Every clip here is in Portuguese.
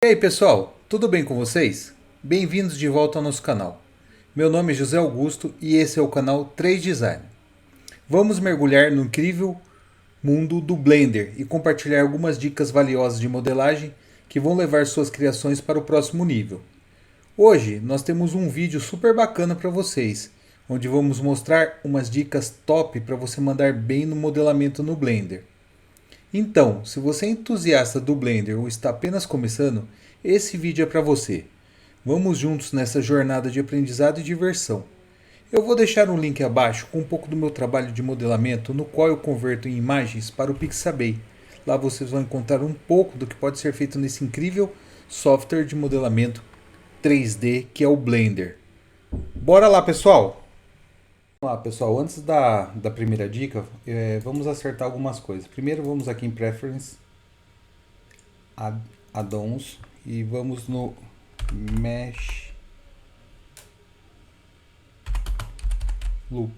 E aí pessoal, tudo bem com vocês? Bem-vindos de volta ao nosso canal. Meu nome é José Augusto e esse é o canal 3 Design. Vamos mergulhar no incrível mundo do Blender e compartilhar algumas dicas valiosas de modelagem que vão levar suas criações para o próximo nível. Hoje nós temos um vídeo super bacana para vocês, onde vamos mostrar umas dicas top para você mandar bem no modelamento no Blender. Então, se você é entusiasta do Blender ou está apenas começando, esse vídeo é para você. Vamos juntos nessa jornada de aprendizado e diversão. Eu vou deixar um link abaixo com um pouco do meu trabalho de modelamento, no qual eu converto em imagens para o Pixabay. Lá vocês vão encontrar um pouco do que pode ser feito nesse incrível software de modelamento 3D que é o Blender. Bora lá, pessoal! Vamos lá, pessoal, antes da primeira dica, vamos acertar algumas coisas. Primeiro vamos aqui em Preference, Add-ons, e vamos no Mesh Loop.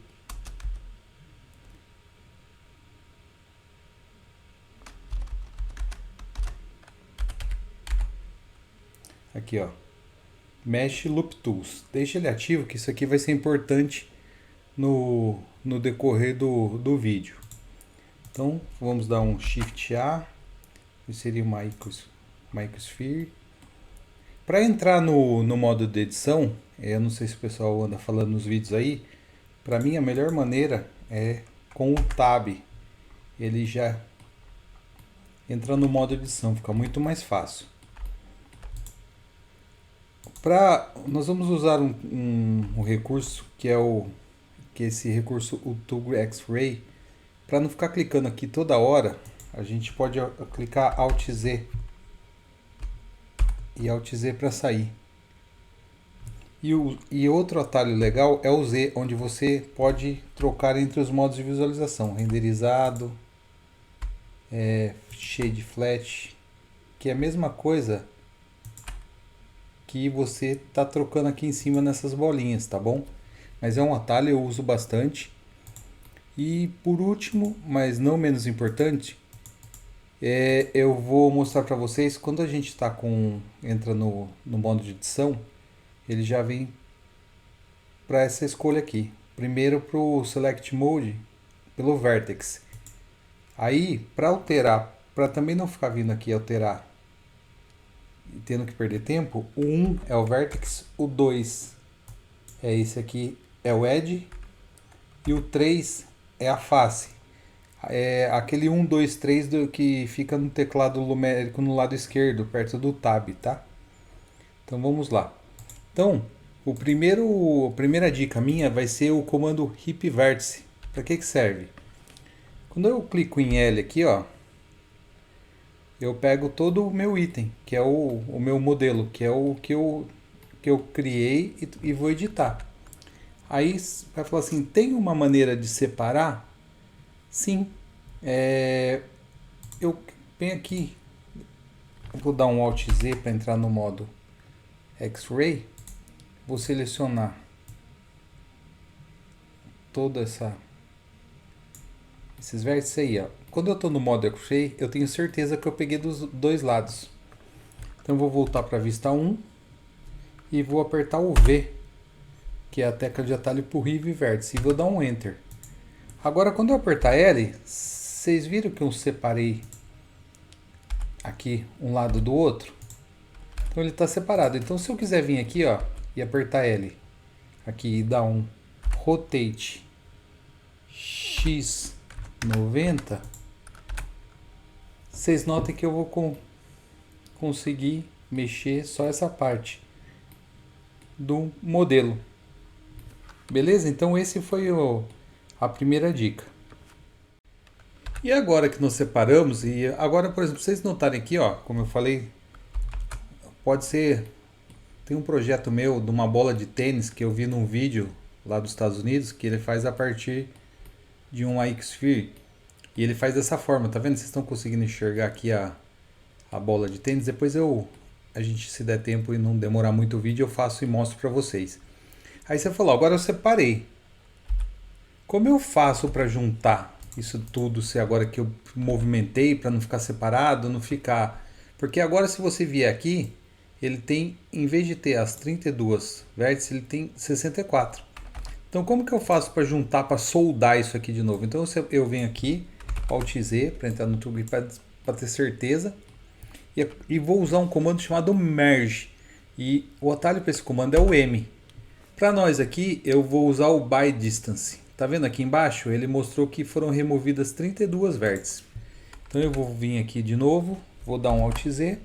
Aqui, ó, Mesh Loop Tools. Deixa ele ativo, que isso aqui vai ser importante no decorrer do vídeo. Então vamos dar um Shift A, que seria uma Microsphere. Para entrar no modo de edição, eu não sei se o pessoal anda falando nos vídeos aí, para mim a melhor maneira é com o Tab. Ele já entra no modo edição, fica muito mais fácil. Nós vamos usar um recurso que é esse recurso, o Tool X-Ray. Para não ficar clicando aqui toda hora, a gente pode clicar Alt Z e Alt Z para sair. E outro atalho legal é o Z, onde você pode trocar entre os modos de visualização, renderizado, shade flat, que é a mesma coisa que você está trocando aqui em cima nessas bolinhas, tá bom? Mas é um atalho, eu uso bastante. E por último, mas não menos importante, eu vou mostrar para vocês quando a gente entra no modo de edição, ele já vem para essa escolha aqui. Primeiro para o Select Mode pelo Vertex. Aí, para alterar, para também não ficar vindo aqui alterar e tendo que perder tempo, o 1 é o Vertex, o 2 é esse aqui, é o Edge, e o 3 é a face. É aquele 1, 2, 3 que fica no teclado numérico no lado esquerdo, perto do Tab, tá? Então vamos lá. Então, a primeira dica minha vai ser o comando Hip Vértice. Para que serve? Quando eu clico em L aqui, ó, eu pego todo o meu item, que é o meu modelo, que é o que eu criei e vou editar. Aí vai falar assim, tem uma maneira de separar? Sim. Eu venho aqui, vou dar um Alt Z para entrar no modo X-Ray. Vou selecionar esses vértices aí, ó. Quando eu estou no modo X-Ray, eu tenho certeza que eu peguei dos dois lados. Então eu vou voltar para a vista 1 e vou apertar o V, que é a tecla de atalho para o Rive Vértice, e vou dar um Enter. Agora quando eu apertar L, vocês viram que eu separei aqui um lado do outro? Então ele está separado. Então se eu quiser vir aqui, ó, e apertar L aqui e dar um Rotate X 90, vocês notem que eu vou conseguir mexer só essa parte do modelo. Beleza? Então esse foi a primeira dica. E agora que nós separamos, e agora, por exemplo, vocês notarem aqui, ó, como eu falei, pode ser, tem um projeto meu de uma bola de tênis que eu vi num vídeo lá dos Estados Unidos, que ele faz a partir de um Xphere, e ele faz dessa forma, tá vendo? Vocês estão conseguindo enxergar aqui a bola de tênis. Depois a gente, se der tempo e não demorar muito o vídeo, eu faço e mostro para vocês. Aí você falou, agora eu separei. Como eu faço para juntar isso tudo, se agora que eu movimentei para não ficar separado, não ficar Porque agora se você vier aqui, ele tem, em vez de ter as 32 vértices, ele tem 64. Então como que eu faço para juntar, para soldar isso aqui de novo? Então eu venho aqui, Alt Z, para entrar no YouTube para ter certeza. E vou usar um comando chamado merge. E o atalho para esse comando é o M. Para nós aqui, eu vou usar o by distance. Tá vendo aqui embaixo? Ele mostrou que foram removidas 32 vértices. Então eu vou vir aqui de novo, vou dar um Alt Z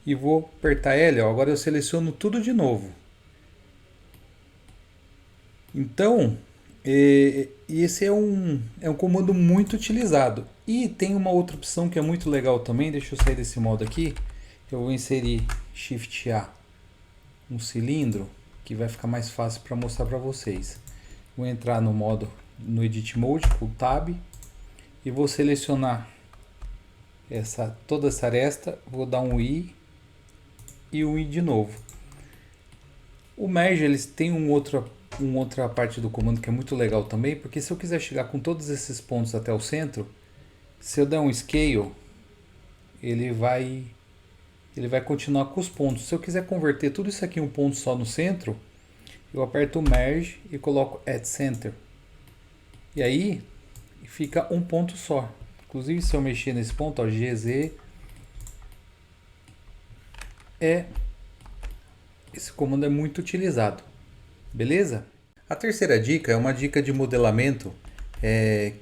e vou apertar L. Ó. Agora eu seleciono tudo de novo. Então, esse é um comando muito utilizado. E tem uma outra opção que é muito legal também. Deixa eu sair desse modo aqui. Eu vou inserir Shift A, um cilindro, que vai ficar mais fácil para mostrar para vocês. Vou entrar no modo, no Edit Mode, com o Tab, e vou selecionar toda essa aresta. Vou dar um I e um I de novo. O Merge, eles têm uma outra parte do comando que é muito legal também, porque se eu quiser chegar com todos esses pontos até o centro, se eu der um Scale, ele vai continuar com os pontos. Se eu quiser converter tudo isso aqui em um ponto só no centro, eu aperto o Merge e coloco Add Center. E aí fica um ponto só. Inclusive, se eu mexer nesse ponto, ó, GZ, esse comando é muito utilizado. Beleza? A terceira dica é uma dica de modelamento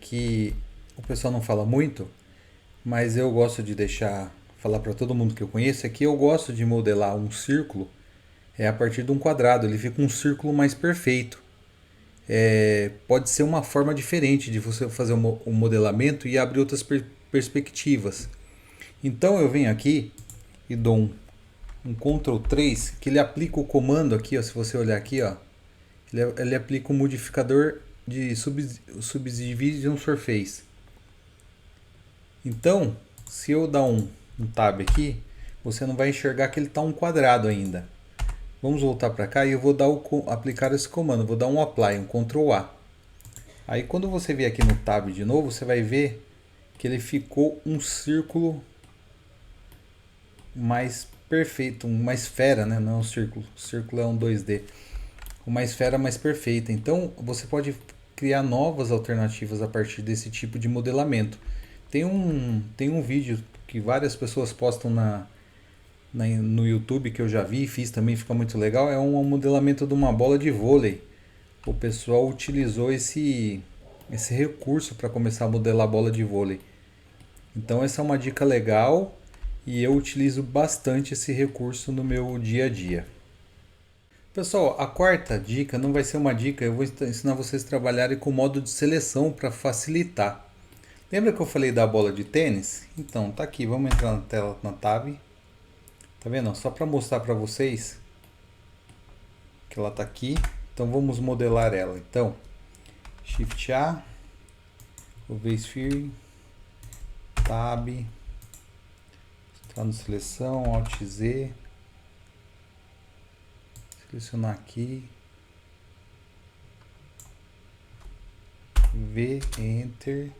que o pessoal não fala muito, mas eu gosto de falar para todo mundo que eu conheço, é que eu gosto de modelar um círculo a partir de um quadrado. Ele fica um círculo mais perfeito. Pode ser uma forma diferente de você fazer um modelamento e abrir outras perspectivas. Então eu venho aqui e dou um Ctrl 3, que ele aplica o comando aqui, ó, se você olhar aqui, ó, ele aplica um modificador de Subdivision Surface. Então, se eu dar um Tab aqui, você não vai enxergar que ele está um quadrado ainda. Vamos voltar para cá e eu vou aplicar esse comando. Vou dar um Apply, um Ctrl A. Aí quando você vier aqui no Tab de novo, você vai ver que ele ficou um círculo mais perfeito, uma esfera, né? Não é um círculo. O círculo é um 2D. Uma esfera mais perfeita. Então você pode criar novas alternativas a partir desse tipo de modelamento. Tem um vídeo que várias pessoas postam no YouTube, que eu já vi e fiz também, fica muito legal. É um modelamento de uma bola de vôlei. O pessoal utilizou esse recurso para começar a modelar a bola de vôlei. Então essa é uma dica legal e eu utilizo bastante esse recurso no meu dia a dia. Pessoal, a quarta dica não vai ser uma dica, eu vou ensinar vocês a trabalharem com o modo de seleção para facilitar. Lembra que eu falei da bola de tênis? Então, tá aqui, vamos entrar na tela, na Tab. Tá vendo? Só para mostrar para vocês que ela tá aqui. Então vamos modelar ela. Então, Shift A, o Sphere, Tab, entrar no seleção, Alt Z, selecionar aqui, V, Enter,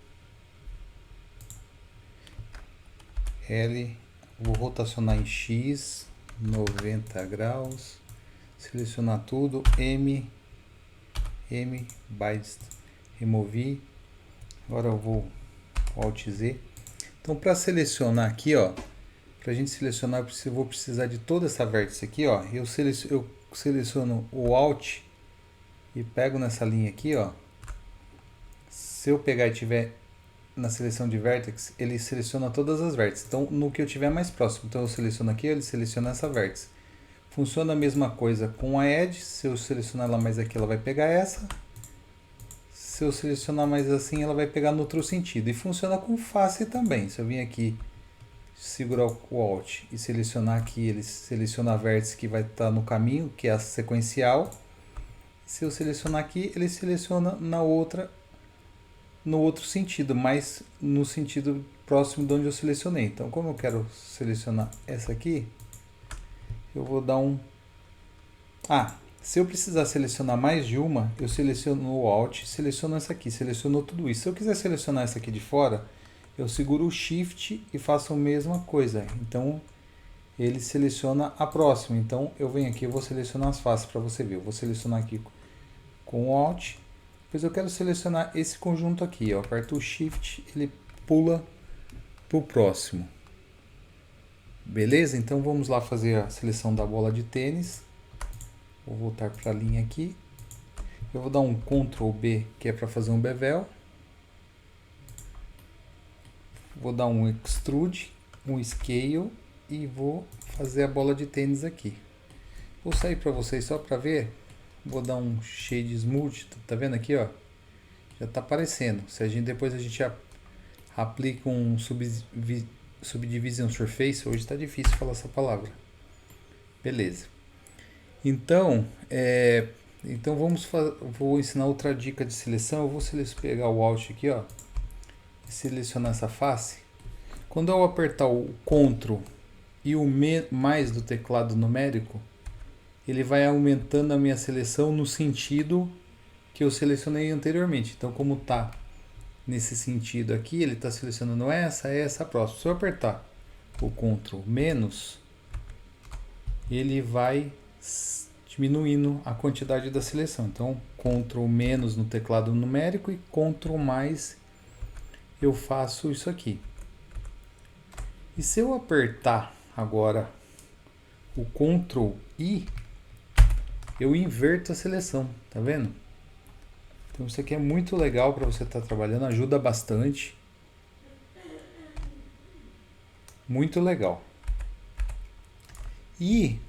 L, vou rotacionar em X, 90 graus, selecionar tudo, M, Bytes, remover, agora eu vou Alt Z. Então para selecionar aqui, ó, para a gente selecionar, eu vou precisar de toda essa vértice aqui, ó, eu seleciono o Alt e pego nessa linha aqui, ó. Se eu pegar e tiver na seleção de vértice, ele seleciona todas as vértices. Então, no que eu tiver mais próximo, então eu seleciono aqui, ele seleciona essa vértice. Funciona a mesma coisa com a Edge. Se eu selecionar ela mais aqui, ela vai pegar essa. Se eu selecionar mais assim, ela vai pegar no outro sentido. E funciona com face também. Se eu vir aqui, segurar o Alt e selecionar aqui, ele seleciona a vértice que vai estar no caminho, que é a sequencial. Se eu selecionar aqui, ele seleciona no outro sentido, mas no sentido próximo de onde eu selecionei. Então, como eu quero selecionar essa aqui, eu vou dar um... se eu precisar selecionar mais de uma, eu seleciono o Alt, seleciono essa aqui, selecionou tudo isso. Se eu quiser selecionar essa aqui de fora, eu seguro o Shift e faço a mesma coisa. Então, ele seleciona a próxima. Então, eu venho aqui e vou selecionar as faces para você ver. Eu vou selecionar aqui com o Alt. Depois eu quero selecionar esse conjunto aqui. Eu aperto o Shift, ele pula para o próximo. Beleza? Então, vamos lá fazer a seleção da bola de tênis. Vou voltar para a linha aqui. Eu vou dar um Ctrl B, que é para fazer um bevel. Vou dar um Extrude, um Scale e vou fazer a bola de tênis aqui. Vou sair para vocês só para ver. Vou dar um Shade Smooth, tá vendo aqui, ó? Já tá aparecendo. Se a gente depois aplica um Subdivision Surface, hoje tá difícil falar essa palavra. Beleza. Então, vou ensinar outra dica de seleção. Eu vou pegar o Alt aqui, ó, e selecionar essa face. Quando eu apertar o Ctrl e o mais do teclado numérico, ele vai aumentando a minha seleção no sentido que eu selecionei anteriormente. Então, como tá nesse sentido aqui, ele está selecionando essa próxima. Se eu apertar o Ctrl menos, ele vai diminuindo a quantidade da seleção. Então, Ctrl menos no teclado numérico e Ctrl mais eu faço isso aqui. E se eu apertar agora o Ctrl I, eu inverto a seleção, tá vendo? Então isso aqui é muito legal para você estar trabalhando, ajuda bastante. Muito legal. E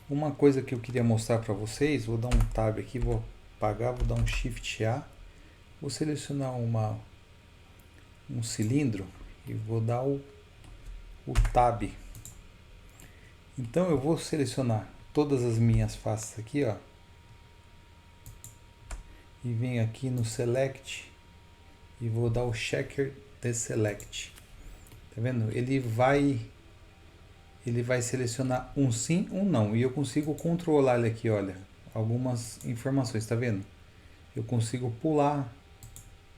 uma coisa que eu queria mostrar para vocês, vou dar um Tab aqui, vou apagar, vou dar um Shift A, vou selecionar um cilindro e vou dar o Tab. Então eu vou selecionar todas as minhas faces aqui, ó, e venho aqui no Select e vou dar o Checker Deselect. Tá vendo? Ele vai selecionar um sim, um não, e eu consigo controlar ele aqui, olha, algumas informações, tá vendo? Eu consigo pular,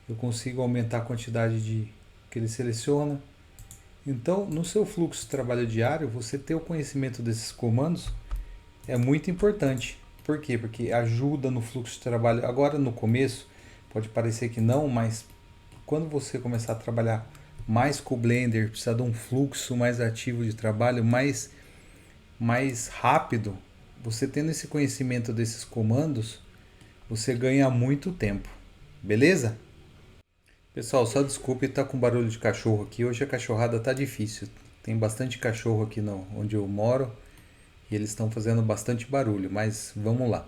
eu consigo aumentar a quantidade que ele seleciona. Então, no seu fluxo de trabalho diário, você ter o conhecimento desses comandos é muito importante. Por quê? Porque ajuda no fluxo de trabalho. Agora, no começo, pode parecer que não, mas quando você começar a trabalhar mais com o Blender, precisar de um fluxo mais ativo de trabalho, mais rápido, você tendo esse conhecimento desses comandos, você ganha muito tempo. Beleza? Pessoal, só desculpe, tá com barulho de cachorro aqui. Hoje a cachorrada tá difícil. Tem bastante cachorro aqui onde eu moro e eles estão fazendo bastante barulho, mas vamos lá.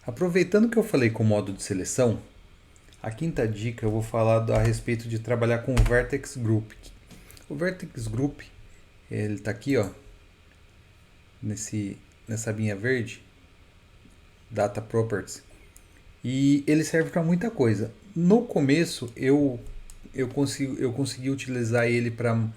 Aproveitando que eu falei com o modo de seleção, a quinta dica eu vou falar a respeito de trabalhar com o Vertex Group. O Vertex Group, ele tá aqui, ó, nessa linha verde, Data Properties, e ele serve para muita coisa. No começo eu consegui utilizar ele para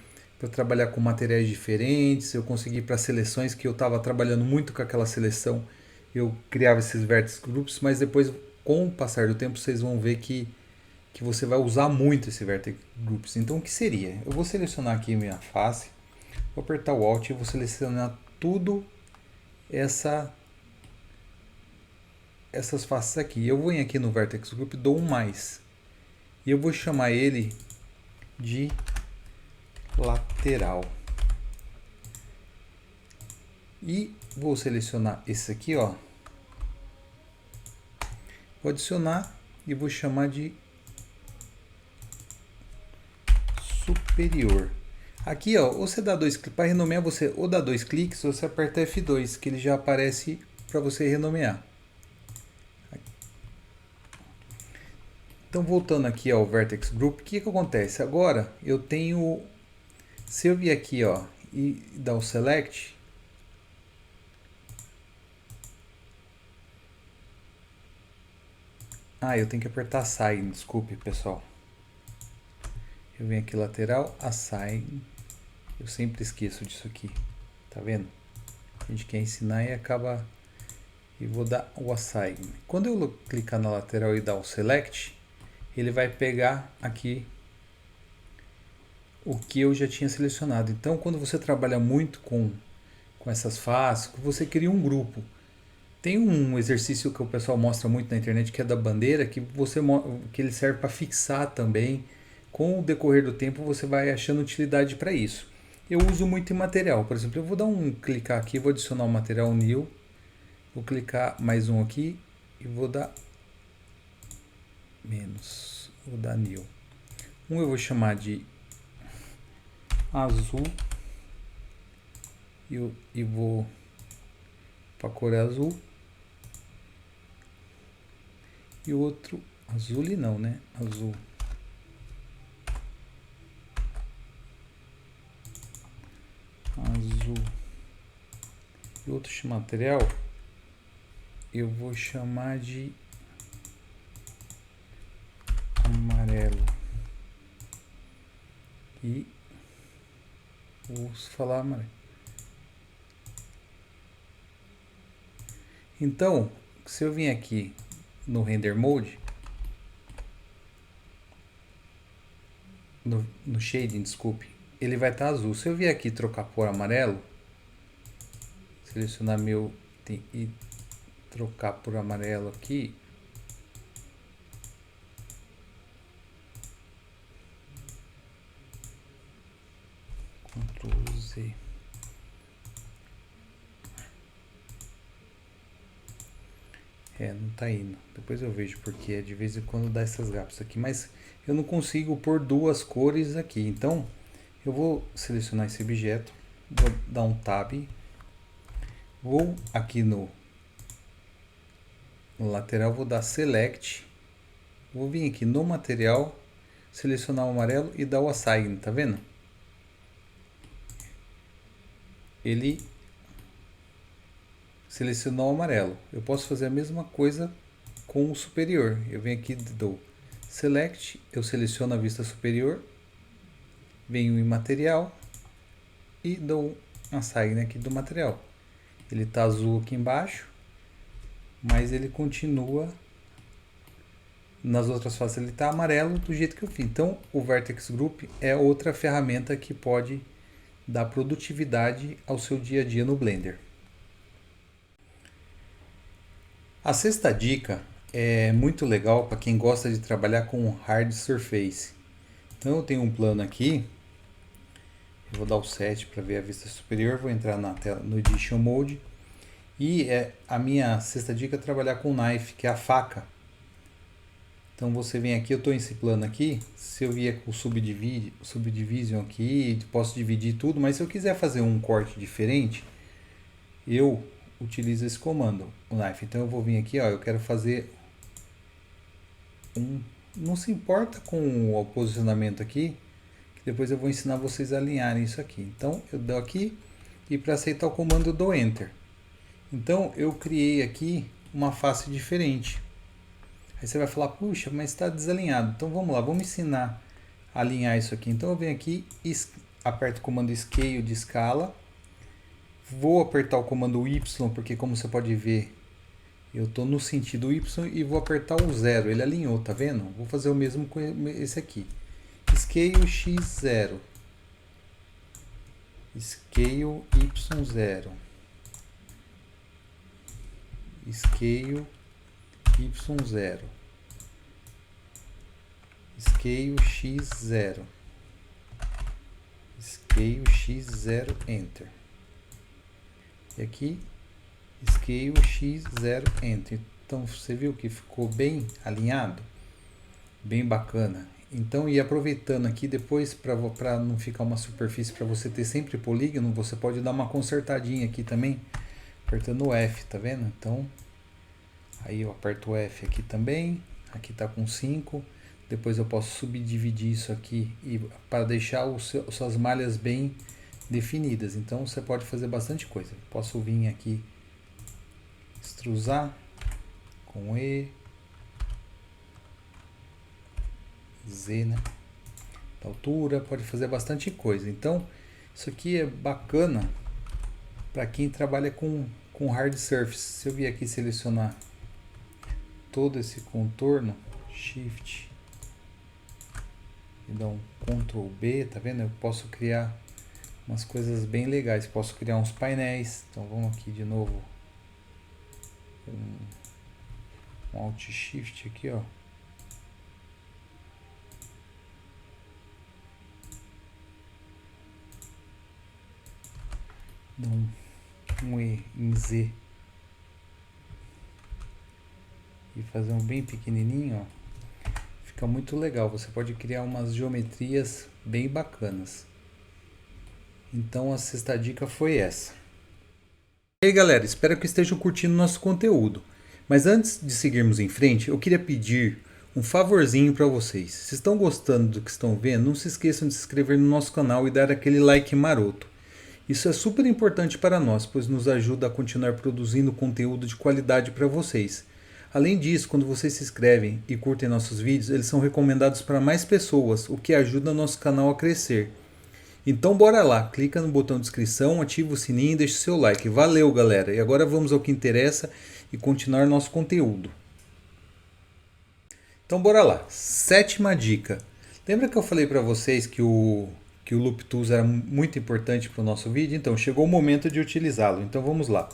trabalhar com materiais diferentes, eu consegui para seleções que eu estava trabalhando muito com aquela seleção, eu criava esses Vertex Groups, mas depois, com o passar do tempo, vocês vão ver que você vai usar muito esse Vertex Groups. Então, o que seria? Eu vou selecionar aqui minha face, vou apertar o Alt e vou selecionar tudo essas faces aqui. Eu vou aqui no Vertex Group, dou um mais. E eu vou chamar ele de lateral. E vou selecionar esse aqui, ó. Vou adicionar e vou chamar de superior. Aqui, ó, você dá dois cliques para renomear, você ou dá dois cliques ou você aperta F2, que ele já aparece para você renomear. Então, voltando aqui ao Vertex Group, o que acontece? Agora, eu tenho... Se eu vir aqui, ó, e dar o Select... eu tenho que apertar Assign, desculpe, pessoal. Eu venho aqui lateral, Assign. Eu sempre esqueço disso aqui, tá vendo? A gente quer ensinar e acaba... E vou dar o Assign. Quando eu clicar na lateral e dar o Select... ele vai pegar aqui o que eu já tinha selecionado. Então, quando você trabalha muito com essas faces, você cria um grupo. Tem um exercício que o pessoal mostra muito na internet, que é da bandeira, que ele serve para fixar também. Com o decorrer do tempo, você vai achando utilidade para isso. Eu uso muito em material. Por exemplo, eu vou dar clicar aqui, vou adicionar o material new. Vou clicar mais um aqui e vou dar menos. Vou dar new. Um eu vou chamar de azul e vou para a cor azul. E o outro azul não, né? Azul. Azul. E outro material eu vou chamar de amarelo. E vou falar amarelo. Então, se eu vim aqui no Render Mode, no Shading, desculpe, ele vai estar azul. Se eu vier aqui trocar por amarelo, selecionar meu e trocar por amarelo aqui, Ctrl Z. Não tá indo. Depois eu vejo porque de vez em quando dá essas gaps aqui, mas eu não consigo pôr duas cores aqui. Então, eu vou selecionar esse objeto, vou dar um tab, vou aqui no lateral, vou dar select, vou vir aqui no material, selecionar o amarelo e dar o assign, tá vendo? Ele selecionou o amarelo. Eu posso fazer a mesma coisa com o superior. Eu venho aqui, dou select, eu seleciono a vista superior, venho em material e dou um assign aqui do material. Ele está azul aqui embaixo, mas ele continua nas outras faces, ele está amarelo do jeito que eu fiz. Então o Vertex Group é outra ferramenta que pode dar produtividade ao seu dia a dia no Blender. A sexta dica é muito legal para quem gosta de trabalhar com hard surface. Então eu tenho um plano aqui, eu vou dar o set para ver a vista superior, vou entrar na tela no Edition Mode e a minha sexta dica é trabalhar com knife, que é a faca. Então você vem aqui, eu estou nesse plano aqui, se eu vier com o subdivision aqui, posso dividir tudo, mas se eu quiser fazer um corte diferente, eu utilizo esse comando, o knife. Então eu vou vir aqui, ó, eu quero fazer não se importa com o posicionamento aqui, que depois eu vou ensinar vocês a alinharem isso aqui. Então eu dou aqui e para aceitar o comando eu dou Enter. Então eu criei aqui uma face diferente. Aí você vai falar, puxa, mas está desalinhado. Então vamos lá, vamos ensinar a alinhar isso aqui. Então eu venho aqui, aperto o comando Scale de escala. Vou apertar o comando Y, porque como você pode ver, eu estou no sentido Y e vou apertar o 0. Ele alinhou, tá vendo? Vou fazer o mesmo com esse aqui. Scale X0. Scale Y0. Scale Y0. Scale X0. Scale X0, Enter. E aqui, Scale X0, Enter. Então, você viu que ficou bem alinhado? Bem bacana. Então, e aproveitando aqui, depois, para não ficar uma superfície, para você ter sempre polígono, você pode dar uma consertadinha aqui também, apertando o F, tá vendo? Então, aí eu aperto o F aqui também, aqui tá com 5. Depois eu posso subdividir isso aqui para deixar suas malhas bem definidas. Então você pode fazer bastante coisa. Posso vir aqui extrusar com E, Z, né? Da altura, pode fazer bastante coisa. Então isso aqui é bacana para quem trabalha com hard surface. Se eu vier aqui selecionar todo esse contorno, Shift e dar um Ctrl B, tá vendo? Eu posso criar umas coisas bem legais, posso criar uns painéis. Então vamos aqui de novo, um Alt Shift aqui, ó. Dá um E em Z e fazer um bem pequenininho, ó. Fica muito legal, você pode criar umas geometrias bem bacanas. Então a sexta dica foi essa. E aí galera, espero que estejam curtindo nosso conteúdo. Mas antes de seguirmos em frente, eu queria pedir um favorzinho para vocês. Se estão gostando do que estão vendo, não se esqueçam de se inscrever no nosso canal e dar aquele like maroto. Isso é super importante para nós, pois nos ajuda a continuar produzindo conteúdo de qualidade para vocês. Além disso, quando vocês se inscrevem e curtem nossos vídeos, eles são recomendados para mais pessoas, o que ajuda nosso canal a crescer. Então bora lá, clica no botão de inscrição, ativa o sininho e deixa o seu like. Valeu galera, e agora vamos ao que interessa e continuar nosso conteúdo. Então bora lá, sétima dica. Lembra que eu falei para vocês que o Loop Tools era muito importante para o nosso vídeo? Então chegou o momento de utilizá-lo, então vamos lá.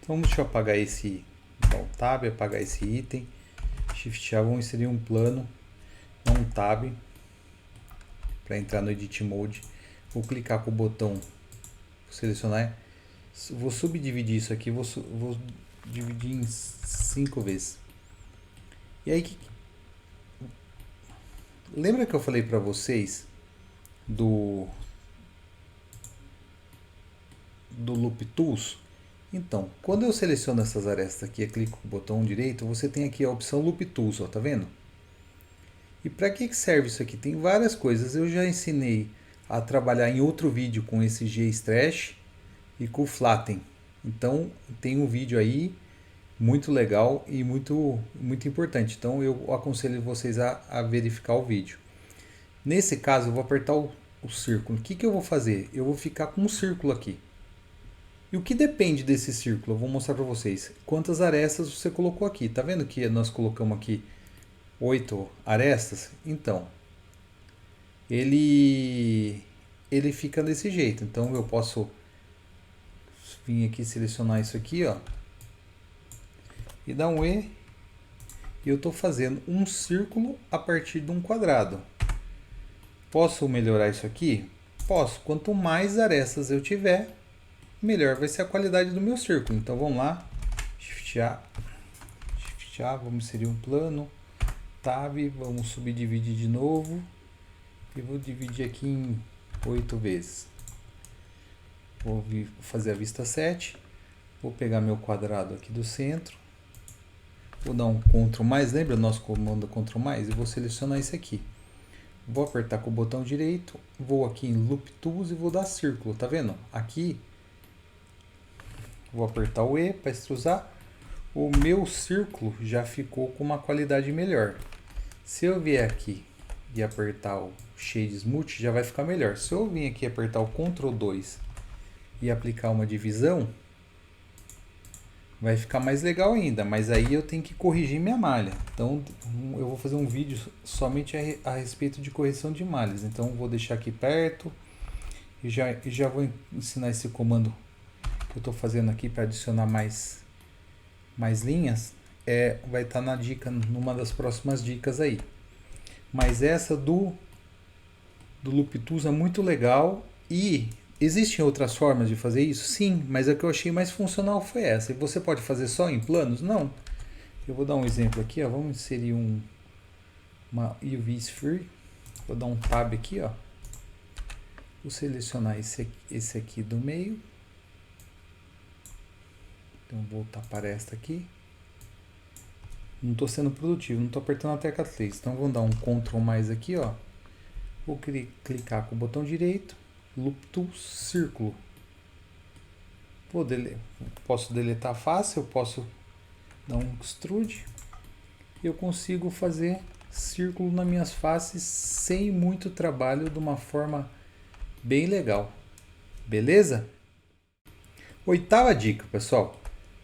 Então deixa eu apagar esse, dar um tab, apagar esse item, Shift A, vamos inserir um plano, não um tab, para entrar no Edit Mode. Vou clicar com o botão, vou selecionar, vou subdividir isso aqui, vou dividir em 5 vezes. E aí, lembra que eu falei para vocês do Loop Tools? Então, quando eu seleciono essas arestas aqui e clico com o botão direito, você tem aqui a opção Loop Tools, ó, tá vendo? E para que serve isso aqui? Tem várias coisas, eu já ensinei a trabalhar em outro vídeo com esse G-Stretch e com o Flatten. Então tem um vídeo aí muito legal e muito importante. Então eu aconselho vocês a verificar o vídeo. Nesse caso eu vou apertar o círculo. O que eu vou fazer? Eu vou ficar com um círculo aqui. E o que depende desse círculo? Eu vou mostrar para vocês. Quantas arestas você colocou aqui. Tá vendo que nós colocamos aqui 8 arestas? Então ele fica desse jeito. Então eu posso vir aqui, selecionar isso aqui, ó, e dar um E, e eu estou fazendo um círculo a partir de um quadrado. Posso melhorar isso aqui? Posso. Quanto mais arestas eu tiver, melhor vai ser a qualidade do meu círculo. Então vamos lá, Shift A, vamos inserir um plano, Tab, vamos subdividir de novo. E vou dividir aqui em 8 vezes. Vou fazer a vista 7. Vou pegar meu quadrado aqui do centro. Vou dar um Ctrl mais, lembra o nosso comando Ctrl mais? E vou selecionar esse aqui. Vou apertar com o botão direito. Vou aqui em Loop Tools e vou dar círculo, tá vendo? Aqui, vou apertar o E para extrusar. O meu círculo já ficou com uma qualidade melhor. Se eu vier aqui e apertar o Shade Smooth, já vai ficar melhor. Se eu vir aqui apertar o Ctrl 2 e aplicar uma divisão, vai ficar mais legal ainda, mas aí eu tenho que corrigir minha malha. Então eu vou fazer um vídeo somente a respeito de correção de malhas. Então vou deixar aqui perto e já vou ensinar esse comando que eu estou fazendo aqui para adicionar mais linhas. Vai estar na dica, numa das próximas dicas aí. Mas essa do Loop Tools é muito legal. E existem outras formas de fazer isso? Sim, mas a que eu achei mais funcional foi essa. E você pode fazer só em planos? Não. Eu vou dar um exemplo aqui, ó. Vamos inserir uma UV Sphere. Vou dar um Tab aqui, ó. Vou selecionar esse aqui do meio. Então vou voltar para esta aqui. Não estou sendo produtivo, não estou apertando a tecla 3. Então vamos dar um Ctrl mais aqui, ó. Vou clicar com o botão direito, Loop Tools, círculo. Posso deletar fácil, eu posso dar um Extrude. E eu consigo fazer círculo nas minhas faces sem muito trabalho, de uma forma bem legal. Beleza? Oitava dica, pessoal.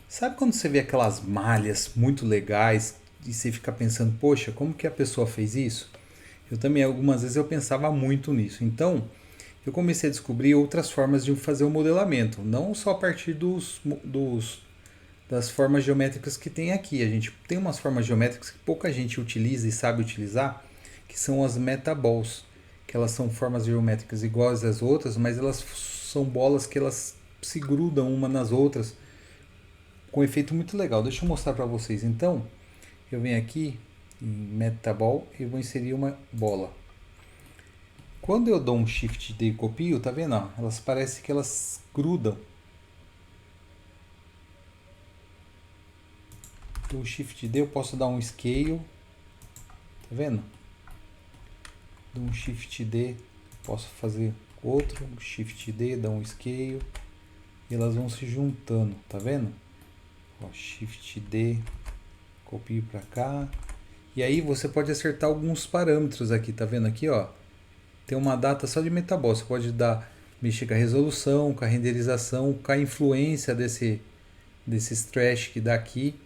Sabe quando você vê aquelas malhas muito legais e você fica pensando, poxa, como que a pessoa fez isso? Eu também, algumas vezes, eu pensava muito nisso. Então, eu comecei a descobrir outras formas de fazer o modelamento. Não só a partir das formas geométricas que tem aqui. A gente tem umas formas geométricas que pouca gente utiliza e sabe utilizar, que são as metaballs, que elas são formas geométricas iguais às outras, mas elas são bolas que elas se grudam uma nas outras, com um efeito muito legal. Deixa eu mostrar para vocês. Então, eu venho aqui em metaball e vou inserir uma bola. Quando eu dou um Shift D e copio, tá vendo? Ó, elas parecem que elas grudam. Do Shift D eu posso dar um Scale, tá vendo? Dou um Shift D, posso fazer outro, Shift D, dar um Scale, e elas vão se juntando, tá vendo? Ó, Shift D, copio para cá, e aí você pode acertar alguns parâmetros aqui, tá vendo aqui, ó? Tem uma data só de metabol, você pode mexer com a resolução, com a renderização, com a influência desse trash que dá aqui.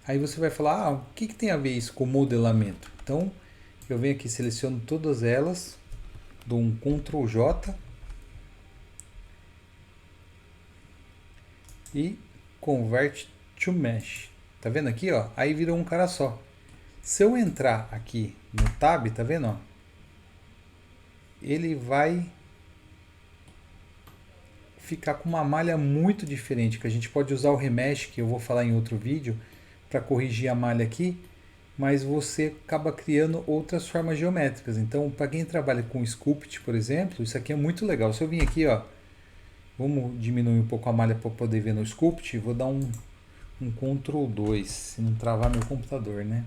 Aí você vai falar, o que tem a ver isso com modelamento? Então, eu venho aqui, seleciono todas elas, dou um Ctrl J e Convert to Mesh. Tá vendo aqui, ó? Aí virou um cara só. Se eu entrar aqui no Tab, tá vendo, ó? Ele vai ficar com uma malha muito diferente, que a gente pode usar o Remesh, que eu vou falar em outro vídeo, para corrigir a malha aqui, mas você acaba criando outras formas geométricas. Então, para quem trabalha com Sculpt, por exemplo, isso aqui é muito legal. Se eu vim aqui, ó, vamos diminuir um pouco a malha para poder ver no Sculpt, vou dar um Ctrl 2, se não travar meu computador, né?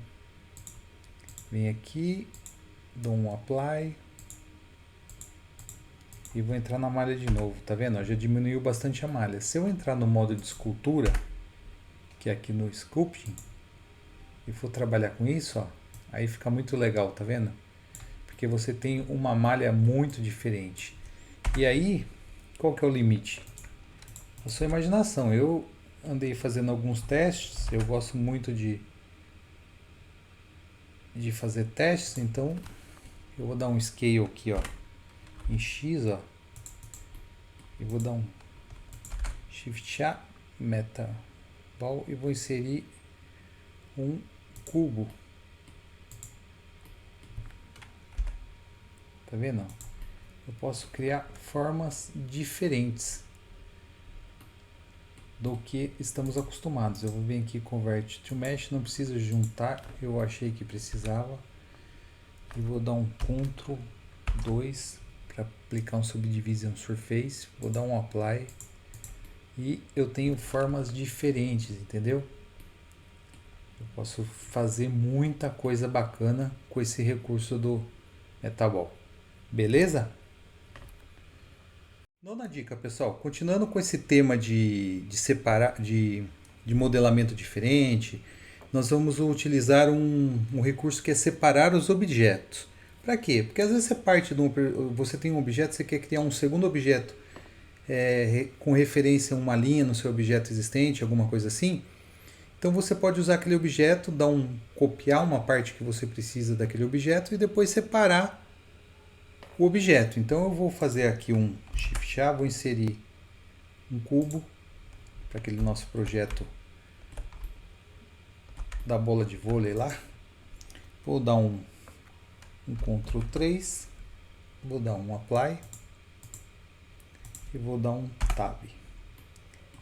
Vem aqui, dou um Apply e vou entrar na malha de novo, tá vendo? Já diminuiu bastante a malha. Se eu entrar no modo de escultura, que é aqui no Sculpting, e for trabalhar com isso, ó, aí fica muito legal, tá vendo? Porque você tem uma malha muito diferente. E aí, qual que é o limite? A sua imaginação. Eu andei fazendo alguns testes, eu gosto muito de fazer testes, então eu vou dar um scale aqui, ó, em X, ó, e vou dar um Shift A, Metaball, e vou inserir um cubo. Tá vendo? Eu posso criar formas diferentes do que estamos acostumados. Eu vou vir aqui Convert to Mesh, não precisa juntar, eu achei que precisava. E vou dar um Ctrl 2 para aplicar um Subdivision Surface. Vou dar um Apply. E eu tenho formas diferentes, entendeu? Eu posso fazer muita coisa bacana com esse recurso do Metaball. Beleza? Nona dica, pessoal. Continuando com esse tema de separar, de modelamento diferente, nós vamos utilizar um recurso que é separar os objetos. Para quê? Porque às vezes você tem um objeto, você quer criar um segundo objeto com referência a uma linha no seu objeto existente, alguma coisa assim. Então você pode usar aquele objeto, copiar uma parte que você precisa daquele objeto e depois separar o objeto. Então eu vou fazer aqui um Shift A, vou inserir um cubo para aquele nosso projeto da bola de vôlei lá. Vou dar um Ctrl 3, vou dar um Apply e vou dar um Tab.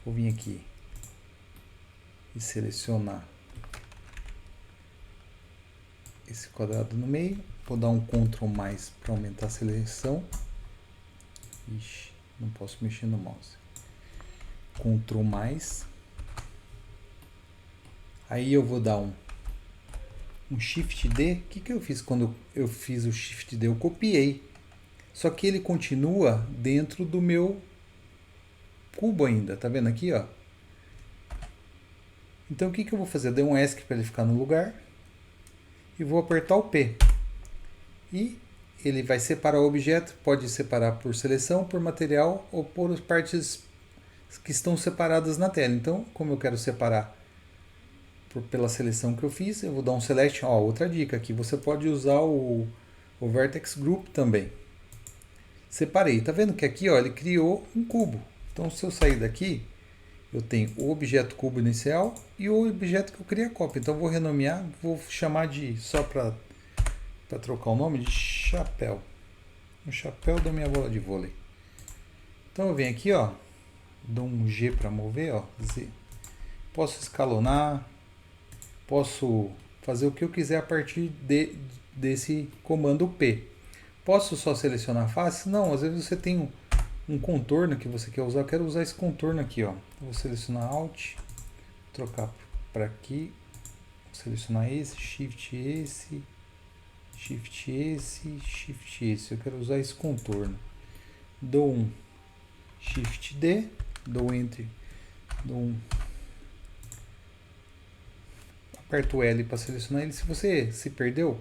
Vou vir aqui e selecionar esse quadrado no meio. Vou dar um Ctrl mais para aumentar a seleção. Ixi, não posso mexer no mouse. Ctrl mais. Aí eu vou dar um Shift D. O que eu fiz quando eu fiz o Shift D? Eu copiei. Só que ele continua dentro do meu cubo ainda. Tá vendo aqui, ó? Então o que eu vou fazer? Eu dei um ESC para ele ficar no lugar. E vou apertar o P. E ele vai separar o objeto. Pode separar por seleção, por material ou por partes que estão separadas na tela. Então, como eu quero separar pela seleção que eu fiz, eu vou dar um Select. Ó, outra dica aqui. Você pode usar o o Vertex Group também. Separei, tá vendo que aqui ó, ele criou um cubo. Então se eu sair daqui, eu tenho o objeto cubo inicial e o objeto que eu criei a cópia. Então eu vou renomear, vou chamar de, só para trocar o nome, de chapéu. O chapéu da minha bola de vôlei. Então eu venho aqui, ó, dou um G para mover, ó, Z. Posso escalonar, posso fazer o que eu quiser a partir desse comando P. Posso só selecionar a face? Não, às vezes você tem um contorno que você quer usar. Eu quero usar esse contorno aqui, ó. Vou selecionar Alt, trocar para aqui, selecionar esse, Shift esse, Shift esse, Shift esse. Eu quero usar esse contorno. Dou um Shift D, dou Enter, dou um, aperto o L para selecionar ele. Se você se perdeu,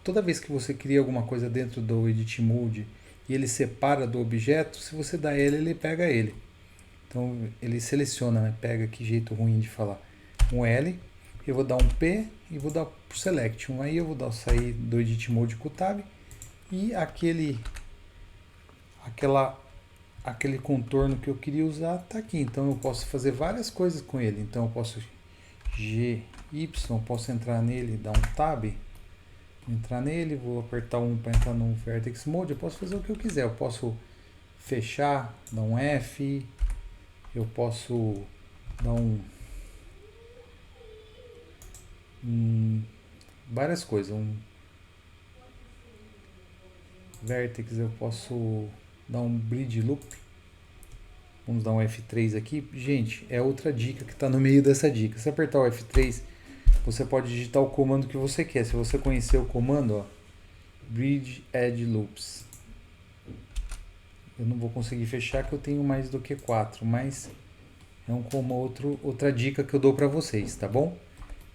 toda vez que você cria alguma coisa dentro do Edit Mode e ele separa do objeto, se você dá L, ele pega ele. Então ele seleciona, né? Pega, que jeito ruim de falar. Um L, eu vou dar um P e vou dar pro Select. Aí eu vou dar sair do Edit Mode com o Tab e aquele contorno que eu queria usar tá aqui. Então eu posso fazer várias coisas com ele. Então eu posso G, Y, posso entrar nele, dar um Tab, entrar nele, vou apertar um para entrar no Vertex Mode. Eu posso fazer o que eu quiser. Eu posso fechar, dar um F, eu posso dar várias coisas. Vertex, eu posso dar um Bridge Loop. Vamos dar um F3 aqui. Gente, é outra dica que está no meio dessa dica. Se apertar o F3, você pode digitar o comando que você quer. Se você conhecer o comando, ó, Bridge Edge Loops. Eu não vou conseguir fechar que eu tenho mais do que 4, mas é outra dica que eu dou para vocês, tá bom?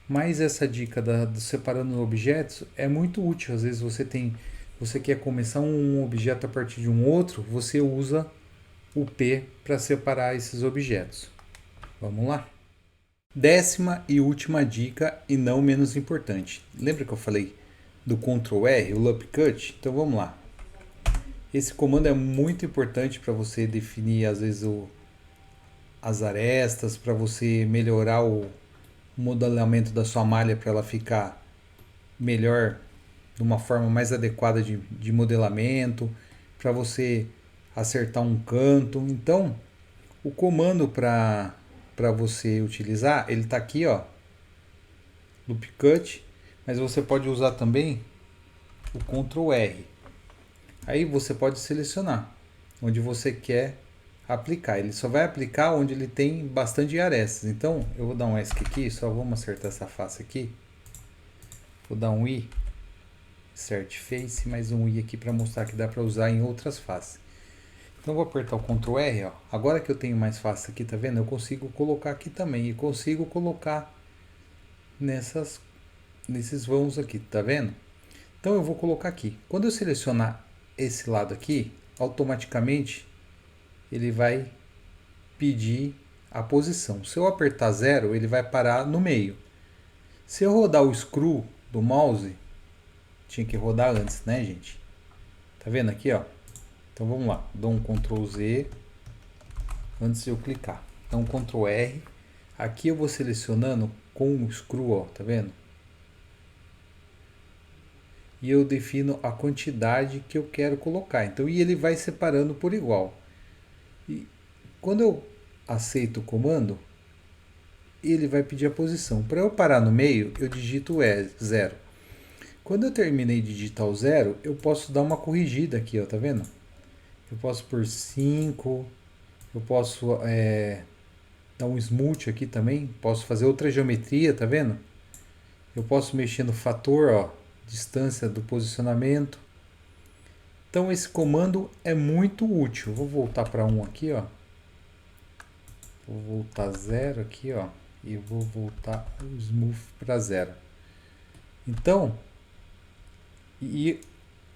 Mas essa dica do separando objetos é muito útil. Às vezes você quer começar um objeto a partir de um outro, você usa o P para separar esses objetos. Vamos lá? 10ª e última dica, e não menos importante. Lembra que eu falei do Ctrl R, o Loop Cut? Então vamos lá. Esse comando é muito importante para você definir, às vezes, as arestas, para você melhorar o modelamento da sua malha para ela ficar melhor, de uma forma mais adequada de modelamento, para você acertar um canto. Então, o comando para você utilizar, ele está aqui, ó, Loop Cut, mas você pode usar também o Ctrl R. Aí você pode selecionar onde você quer aplicar. Ele só vai aplicar onde ele tem bastante arestas. Então, eu vou dar um ESC aqui, só vamos acertar essa face aqui. Vou dar um I, Insert Face, mais um I aqui para mostrar que dá para usar em outras faces. Então, vou apertar o Ctrl R, ó. Agora que eu tenho mais face aqui, tá vendo? Eu consigo colocar aqui também. E consigo colocar nesses vãos aqui, tá vendo? Então, eu vou colocar aqui. Quando eu selecionar esse lado aqui, automaticamente ele vai pedir a posição. Se eu apertar 0, ele vai parar no meio. Se eu rodar o screw do mouse, tinha que rodar antes, né, gente? Tá vendo aqui, ó? Então vamos lá, dou um Ctrl Z antes de eu clicar. Então Ctrl R. Aqui eu vou selecionando com o screw, ó, tá vendo? E eu defino a quantidade que eu quero colocar. Então, e ele vai separando por igual. E quando eu aceito o comando, ele vai pedir a posição. Para eu parar no meio, eu digito 0. Quando eu terminei de digitar o 0, eu posso dar uma corrigida aqui, ó, tá vendo? Eu posso por 5, eu posso dar um smooth aqui também, posso fazer outra geometria, tá vendo? Eu posso mexer no fator, ó, distância do posicionamento. Então esse comando é muito útil. Vou voltar para 1 aqui, ó. Vou voltar 0 aqui, ó, e vou voltar o smooth para 0. Então, e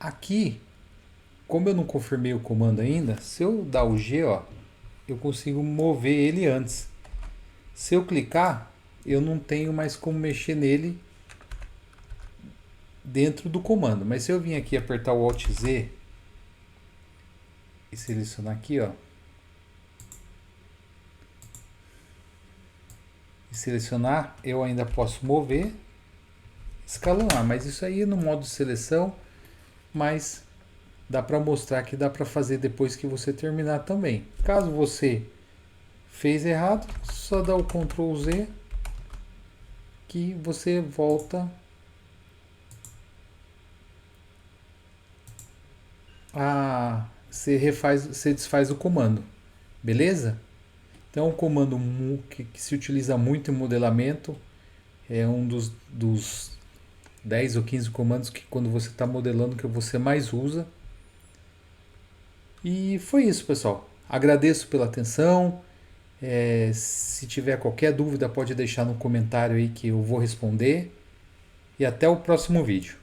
aqui, como eu não confirmei o comando ainda, se eu dar o G, ó, eu consigo mover ele antes. Se eu clicar, eu não tenho mais como mexer nele dentro do comando. Mas se eu vim aqui apertar o Alt Z e selecionar aqui, ó, e selecionar, eu ainda posso mover, escalonar, mas isso aí no modo de seleção, mas dá para mostrar que dá para fazer depois que você terminar também. Caso você fez errado, só dá o Ctrl Z que você volta a você desfaz o comando, beleza? Então, um comando que se utiliza muito em modelamento, é um dos 10 ou 15 comandos que quando você está modelando que você mais usa. E foi isso, pessoal. Agradeço pela atenção. Se tiver qualquer dúvida, pode deixar no comentário aí que eu vou responder. E até o próximo vídeo.